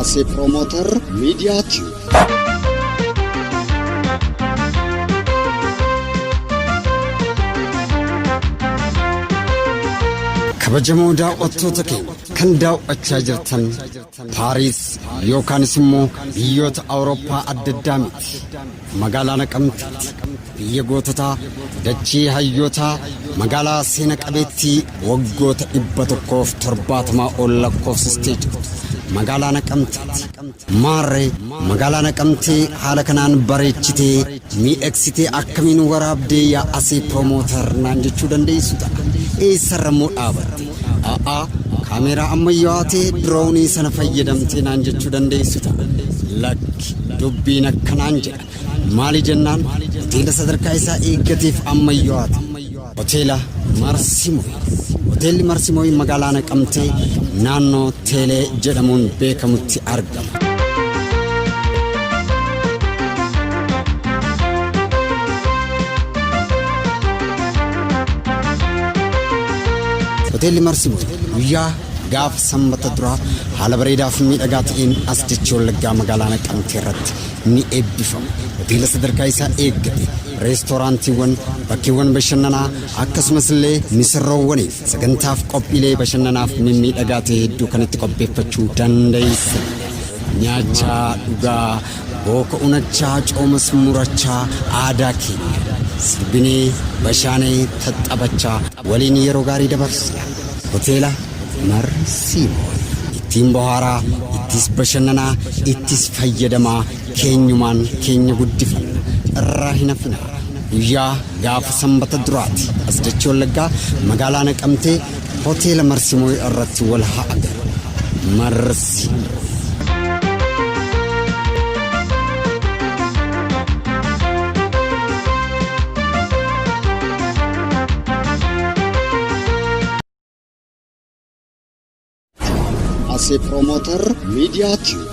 As a promoter, Media Tube. كبجمو داو أتوتكي كان داو أتشاجرتن باريس يوكانسمو بيوت أوروبا الددامت مغالانا كمتت بيغوتتا دجي هايوتا مغالا سينك أبيتي وغوت إبتوكوف ترباتما أولاكوف ستيج مغالانا كمتت ماري مغالانا كمتي حالكنان بريتشتي مي اكسيتي أكمين وراب دي يا أسي بروموتر نانجي چودن دي سودا سرمو آبت كاميرا أميواتي دروني سنفيدمتي نانجي چودن دي سودا لك دبينا كنانجي مالي جنان وتيلا صدر كايسا إيقتيف أميواتي وتيلا وتيلي مرسيموي مغالانا كمتي نانو تيلي جدمون بيكمتي أرقم hoteelli marsimoo guyyaa gaaf sanbata duraa haala bareedaaf miidhagaatiin asdichoo laggaa magaalaa Naqamtee irratti ni eebbifama. Hoteela sadarkaa isaa eeggate reestooraantiiwwan bakkeewwan bashannanaa akkasumas illee misirroowwaniif sagantaaf qophiilee bashannanaaf miidhagaa ta'e hedduu kanatti qopheeffachuu dandeessa. Nyaachaa dhugaa booka unachaa coomas murachaa aadaa keenya sirbinee bashaanee taxabachaa waliin yeroo gaarii dabarsa. Hoteela Marsimoo ittiin bohaaraa ittis bashannanaa ittis fayyadamaa keenyumaan keenya guddifanna irraa hin hafina. Guyyaa gaafa sanbata duraati asdachii Wallaggaa magaalaa Naqamtee hoteela Marsimoo irratti wal haa agaru. Marsimoo as a promoter, Media Tube.